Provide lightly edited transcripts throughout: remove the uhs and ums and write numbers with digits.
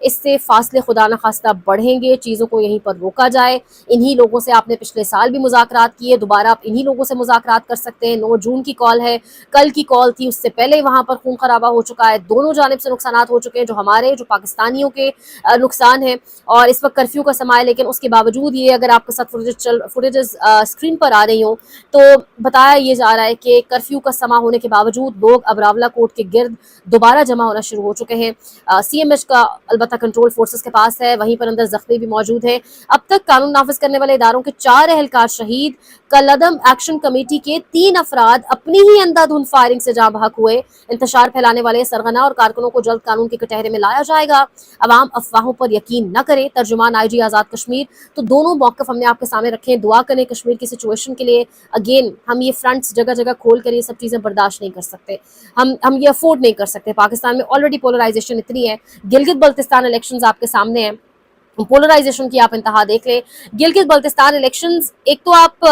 اس سے فاصلے خدا نخواستہ بڑھیں گے, چیزوں کو یہیں پر روکا جائے. انہی لوگوں سے آپ نے پچھلے سال بھی مذاکرات کیے, دوبارہ آپ انہی لوگوں سے مذاکرات کر سکتے ہیں. 9 جون کی کال ہے, کل کی کال تھی, اس سے پہلے وہاں پر خون خرابہ ہو چکا ہے, دونوں جانب سے نقصانات ہو چکے ہیں, جو ہمارے جو پاکستانیوں کے نقصان ہیں. اور اس وقت کرفیو کا سماع ہے, لیکن اس کے باوجود یہ اگر آپ کے ساتھ فوٹیجز اسکرین پر آ رہی ہوں تو بتایا یہ جا رہا ہے کہ کرفیو کا سماع ہونے کے باوجود لوگ اب راولا کوٹ کے گرد دوبارہ جمع ہونا شروع ہو چکے ہیں. سی ایم ایچ کا البتہ کنٹرول فورسز کے پاس ہے, وہیں پر اندر زخمی بھی موجود ہیں. اب تک قانون نافذ کرنے والے اداروں کے 4 اہلکار شہید, کالعدم ایکشن کمیٹی کے 3 افراد اپنی ہی اندھا دھند فائرنگ سے جاں بحق ہوئے. انتشار پھیلانے والے سرغنہ اور کارکنوں کو جلد قانون کے کٹہرے میں لایا جائے گا. عوام افواہوں پر یقین نہ کرے. ترجمان آئی جی آزاد کشمیر. تو دونوں موقف ہم نے آپ کے سامنے رکھے ہیں. دعا کریں کشمیر کی سچویشن کے لیے. اگین ہم یہ فرنٹس جگہ جگہ کھول کر یہ سب چیزیں برداشت نہیں کر سکتے, ہم یہ افورڈ نہیں کر سکتے. پاکستان میں آلریڈی پولرائزیشن اتنی ہے. گلگت بلتستان الیکشنز آپ کے سامنے ہیں, پولرائزیشن کی آپ انتہا دیکھ لیں. گلگت بلتستان الیکشنز, ایک تو آپ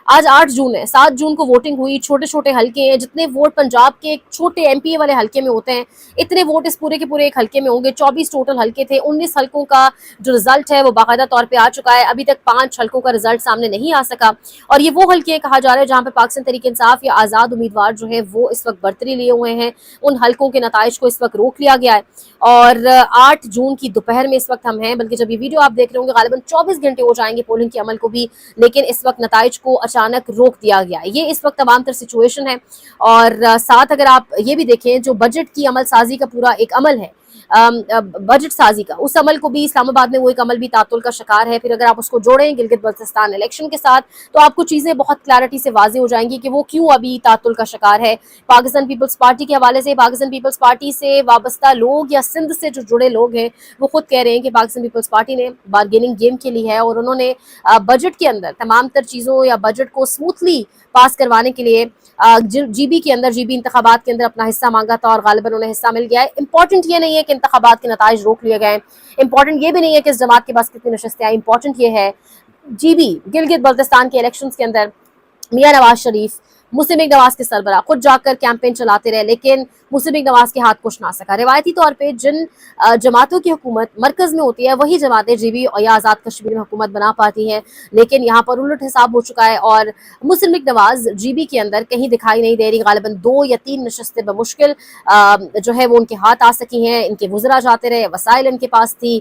آج 8 جون ہے, 7 جون کو ووٹنگ ہوئی, چھوٹے چھوٹے حلقے ہیں, جتنے ووٹ پنجاب کے چھوٹے ایم پی اے والے حلقے میں ہوتے ہیں اتنے ووٹ اس پورے کے پورے ایک حلقے میں ہوں گے. 24 ٹوٹل حلقے تھے, 19 حلقوں کا جو رزلٹ ہے وہ باقاعدہ طور پہ آ چکا ہے. ابھی تک 5 حلقوں کا رزلٹ سامنے نہیں آ سکا, اور یہ وہ حلقے کہا جا رہا ہے جہاں پہ پاکستان تحریک انصاف یا آزاد امیدوار جو ہے وہ اس وقت برتری لیے ہوئے ہیں. ان حلقوں کے نتائج کو اس وقت روک لیا گیا ہے, اور 8 جون کی دوپہر میں اس وقت ہم ہیں, بلکہ جب یہ ویڈیو آپ دیکھ رہے ہوں گے غالباً 24 گھنٹے ہو جائیں گے پولنگ کے عمل کو بھی, لیکن اس وقت نتائج کو اچانک روک دیا گیا ہے. یہ اس وقت تمام تر سچویشن ہے. اور ساتھ اگر آپ یہ بھی دیکھیں, جو بجٹ کی عمل سازی کا پورا ایک عمل ہے, بجٹ سازی کا, اس عمل کو بھی اسلام آباد میں وہ ایک عمل بھی تعطل کا شکار ہے. پھر اگر آپ اس کو جوڑیں گلگت بلتستان الیکشن کے ساتھ تو آپ کو چیزیں بہت کلیئرٹی سے واضح ہو جائیں گی کہ وہ کیوں ابھی تعطل کا شکار ہے. پاکستان پیپلز پارٹی کے حوالے سے, پاکستان پیپلز پارٹی سے وابستہ لوگ یا سندھ سے جو جڑے لوگ ہیں وہ خود کہہ رہے ہیں کہ پاکستان پیپلز پارٹی نے بارگیننگ گیم کھیلی ہے, اور انہوں نے بجٹ کے اندر تمام تر چیزوں یا بجٹ کو اسموتھلی پاس کروانے کے لیے جی بی کے اندر, جی بی انتخابات کے اندر اپنا حصہ مانگا تھا, اور غالباً انہیں حصہ مل گیا ہے. امپورٹنٹ یہ نہیں ہے کہ انتخابات کے نتائج روک لیے گئے, امپورٹنٹ یہ بھی نہیں ہے کہ اس جماعت کے پاس کتنی نشستیں آئی. امپورٹنٹ یہ ہے جی بی گلگت بلتستان کے الیکشنز کے اندر میاں نواز شریف مسلم لیگ نواز کے سربراہ خود جا کر کیمپین چلاتے رہے, لیکن مسلم لیگ نواز کے ہاتھ کچھ نہ سکا. روایتی طور پہ جن جماعتوں کی حکومت مرکز میں ہوتی ہے وہی جماعتیں جی بی یا آزاد کشمیر میں حکومت بنا پاتی ہیں, لیکن یہاں پر الٹ حساب ہو چکا ہے, اور مسلم لیگ نواز جی بی کے اندر کہیں دکھائی نہیں دے رہی. غالباً 2 یا 3 نشستیں بمشکل جو ہے وہ ان کے ہاتھ آ سکی ہیں. ان کے وزراء جاتے رہے, وسائل ان کے پاس تھی,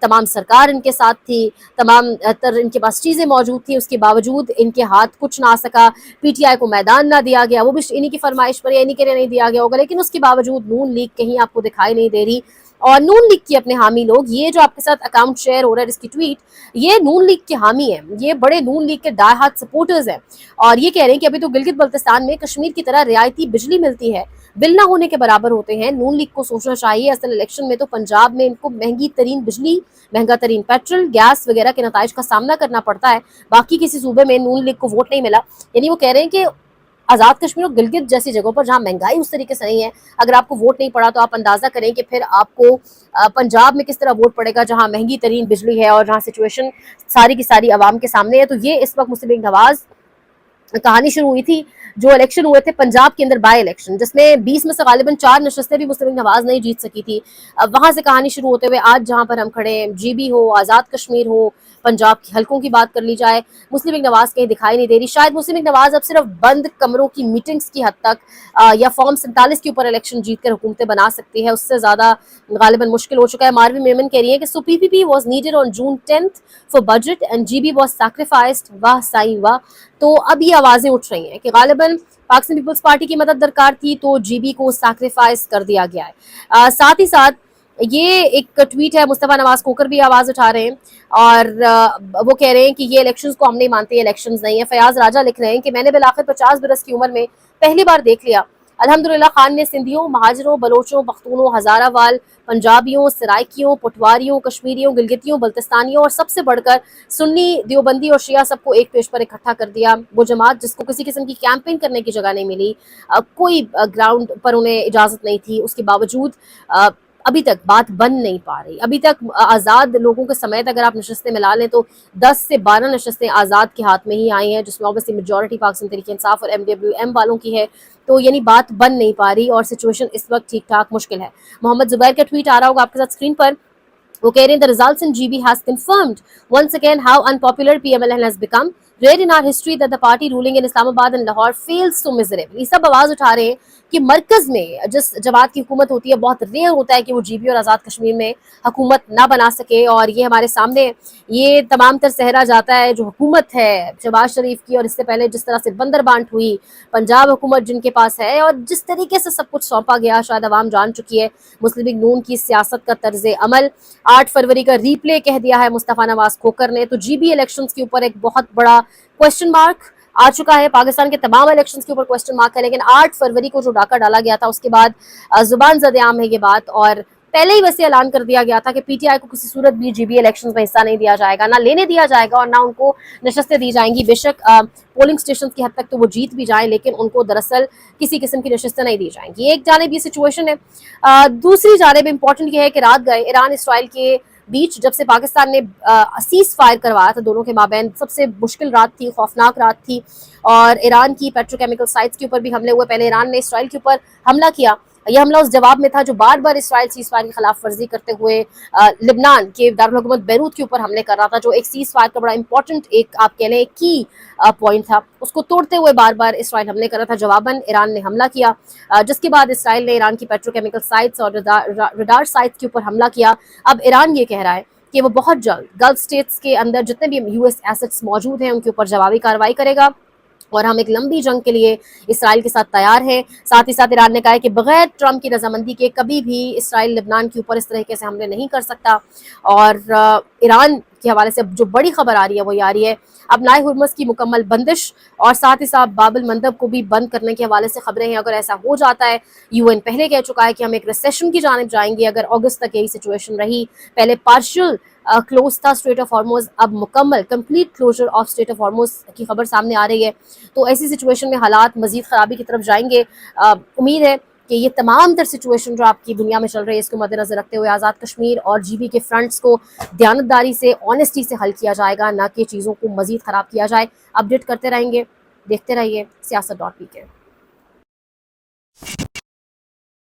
تمام سرکار ان کے ساتھ تھی, تمام تر ان کے پاس چیزیں موجود تھیں, اس کے باوجود ان کے ہاتھ کچھ نہ آ سکا. پی ٹی آئی کو میدان نہ دیا گیا, وہ بھی انہی کی فرمائش پر یا انہی کے لیے نہیں دیا گیا ہوگا, لیکن اس کے باوجود نون لیگ کہیں آپ کو دکھائی نہیں دے رہی. اور نون لیگ کی اپنے حامی لوگ, یہ جو آپ کے ساتھ اکاؤنٹ شیئر ہو رہا ہے اس کی ٹویٹ, یہ نون لیگ کے حامی ہیں, یہ بڑے نون لیگ کے ڈائی ہارڈ سپورٹرز ہیں, اور یہ کہہ رہے ہیں کہ ابھی تو گلگت بلتستان میں کشمیر کی طرح رعایتی بجلی ملتی ہے, بل نہ ہونے کے برابر ہوتے ہیں. نون لیگ کو سوچنا چاہیے, اصل الیکشن میں تو پنجاب میں ان کو مہنگی ترین بجلی, مہنگا ترین پیٹرول, گیس وغیرہ کے نتائج کا سامنا کرنا پڑتا ہے. باقی کسی صوبے میں نون لیگ کو ووٹ نہیں ملا. یعنی وہ کہہ رہے ہیں کہ آزاد کشمیر اور گلگت جیسی جگہوں پر جہاں مہنگائی اس طریقے سے نہیں ہے, اگر آپ کو ووٹ نہیں پڑا تو آپ اندازہ کریں کہ پھر آپ کو پنجاب میں کس طرح ووٹ پڑے گا جہاں مہنگی ترین بجلی ہے اور جہاں سچویشن ساری کی ساری عوام کے سامنے ہے. تو یہ اس وقت مسلم لیگ نواز کہانی شروع ہوئی تھی. جو الیکشن ہوئے تھے پنجاب کے اندر بائی الیکشن, جس میں 20 میں سے غالباً 4 نشستیں بھی مسلم لیگ نواز نہیں جیت سکی تھی, وہاں سے کہانی شروع ہوتے ہوئے آج جہاں پر ہم کھڑے ہیں, جی بی ہو, آزاد کشمیر ہو, پنجاب کی حلقوں کی بات کر لی جائے, مسلم لیگ نواز کہیں دکھائی نہیں دے رہی. شاید مسلم لیگ نواز اب صرف بند کمروں کی میٹنگز کی حد تک یا فارم 47 کے اوپر الیکشن جیت کر حکومتیں بنا سکتی ہے, اس سے زیادہ غالباً مشکل ہو چکا ہے. ماروی میمن کہہ رہی ہے کہ so P P P was needed on June 10th for budget and G B was sacrificed. واہ سائی واہ. تو اب یہ آوازیں اٹھ رہی ہیں کہ غالباً پاکستان پیپلز پارٹی کی مدد درکار تھی تو جی بی کو سیکریفائس کر دیا گیا ہے. ساتھ ہی ساتھ یہ ایک ٹویٹ ہے, مصطفیٰ نواز کوکر بھی آواز اٹھا رہے ہیں, اور وہ کہہ رہے ہیں کہ یہ الیکشنز کو ہم نہیں مانتے, یہ الیکشنز نہیں ہیں. فیاض راجہ لکھ رہے ہیں کہ میں نے بالآخر 50 برس کی عمر میں پہلی بار دیکھ لیا, الحمدللہ خان نے سندھیوں, مہاجروں, بلوچوں, پختونوں, ہزارہ وال, پنجابیوں, سرائکیوں, پٹواریوں, کشمیریوں, گلگتیوں, بلتستانیوں اور سب سے بڑھ کر سنی, دیوبندی اور شیعہ سب کو ایک پیش پر اکٹھا کر دیا. وہ جماعت جس کو کسی قسم کی کیمپنگ کرنے کی جگہ نہیں ملی, کوئی گراؤنڈ پر انہیں اجازت نہیں تھی, اس کے باوجود ابھی تک بات بن نہیں پا رہی. ابھی تک آزاد لوگوں کے سمیت اگر آپ نشستیں ملا لیں تو 10 سے 12 نشستیں آزاد کے ہاتھ میں ہی آئی ہیں, جس میں اوبیسلی میجورٹی پاکستان تحریک انصاف اور ایم ڈبلیو ایم والوں کی ہے. تو یعنی بات بن نہیں پا رہی اور سچویشن اس وقت ٹھیک ٹھاک مشکل ہے. محمد زبیر کا ٹویٹ آ رہا ہوگا آپ کے ساتھ اسکرین پر, وہ کہہ رہے ہیں the results in GB has confirmed once again how unpopular PMLN has become. Rare in our history that the party ruling in Islamabad and Lahore fails so miserably. یہ سب آواز اٹھا رہے ہیں کہ مرکز میں جس جماعت کی حکومت ہوتی ہے بہت ریئر ہوتا ہے کہ وہ جی بی اور آزاد کشمیر میں حکومت نہ بنا سکے، اور یہ ہمارے سامنے یہ تمام تر صحرا جاتا ہے جو حکومت ہے شہباز شریف کی، اور اس سے پہلے جس طرح سے بندر بانٹ ہوئی پنجاب حکومت جن کے پاس ہے، اور جس طریقے سے سب کچھ سونپا گیا شاید عوام جان چکی ہے مسلم لیگ نون کی سیاست کا طرز عمل۔ 8 فروری کا ری پلے کہہ دیا ہے مصطفیٰ نواز کھوکر نے، تو جی بی الیکشنز کے اوپر ایک بہت بڑا کوسچن مارک آ چکا ہے۔ پاکستان کے تمام الیکشنز کے اوپر کوسچن مارک ہے، لیکن 8 فروری کو جو ڈاکہ ڈالا گیا تھا اس کے بعد زبان زد عام ہے یہ بات، اور پہلے ہی ویسے اعلان کر دیا گیا تھا کہ پی ٹی آئی کو کسی صورت بھی جی بی الیکشنز میں حصہ نہیں دیا جائے گا، نہ لینے دیا جائے گا اور نہ ان کو نشستیں دی جائیں گی۔ بے شک پولنگ اسٹیشنز کی حد تک تو وہ جیت بھی جائیں، لیکن ان کو دراصل کسی قسم کی نشستیں نہیں دی جائیں گی۔ ایک جانب یہ سچویشن ہے، دوسری جانب امپورٹنٹ یہ ہے کہ رات گئے ایران اسرائیل کے بیچ جب سے پاکستان نے سیز فائر کروایا تھا دونوں کے مابین، سب سے مشکل رات تھی، خوفناک رات تھی، اور ایران کی پیٹروکیمیکل سائٹس کے اوپر بھی حملے ہوئے۔ پہلے ایران نے اسرائیل کے اوپر حملہ کیا، یہ حملہ اس جواب میں تھا جو بار بار اسرائیل سیز فائر کی خلاف ورزی کرتے ہوئے لبنان کے دارالحکومت بیروت کے اوپر حملے کر رہا تھا، جو ایک سیز فائر کا بڑا امپورٹنٹ ایک آپ کہہ لیں کی پوائنٹ تھا، اس کو توڑتے ہوئے بار بار اسرائیل حملے کر رہا تھا۔ جواباً ایران نے حملہ کیا، جس کے بعد اسرائیل نے ایران کی پیٹروکیمیکل سائٹس اور ریڈار سائٹس کے اوپر حملہ کیا۔ اب ایران یہ کہہ رہا ہے کہ وہ بہت جلد گلف اسٹیٹس کے اندر جتنے بھی یو ایس ایسٹس موجود ہیں ان کے اوپر جوابی کارروائی کرے گا، اور ہم ایک لمبی جنگ کے لیے اسرائیل کے ساتھ تیار ہیں۔ ساتھ ہی ساتھ ایران نے کہا ہے کہ بغیر ٹرمپ کی رضامندی کے کبھی بھی اسرائیل لبنان کے اوپر اس طریقے سے حملے نہیں کر سکتا۔ اور ایران کے حوالے سے جو بڑی خبر آ رہی ہے وہ یہ آ رہی ہے اب نائے ہرمز کی مکمل بندش، اور ساتھ ہی ساتھ باب المندب کو بھی بند کرنے کے حوالے سے خبریں ہیں۔ اگر ایسا ہو جاتا ہے، یو این پہلے کہہ چکا ہے کہ ہم ایک ریسیشن کی جانب جائیں گے اگر اگست تک یہی سچویشن رہی۔ پہلے پارشل کلوز تھا اسٹریٹ آف ہارموز، اب مکمل complete closure of strait of Hormuz کی خبر سامنے آ رہی ہے، تو ایسی سچویشن میں حالات مزید خرابی کی طرف جائیں گے۔ امید ہے کہ یہ تمام تر سچویشن جو آپ کی دنیا میں چل رہی ہے اس کو مد نظر رکھتے ہوئے آزاد کشمیر اور جی بی کے فرنٹس کو دیانتداری سے آنیسٹی سے حل کیا جائے گا، نہ کہ چیزوں کو مزید خراب کیا جائے۔ اپڈیٹ کرتے رہیں گے، دیکھتے رہیے سیاست.pk۔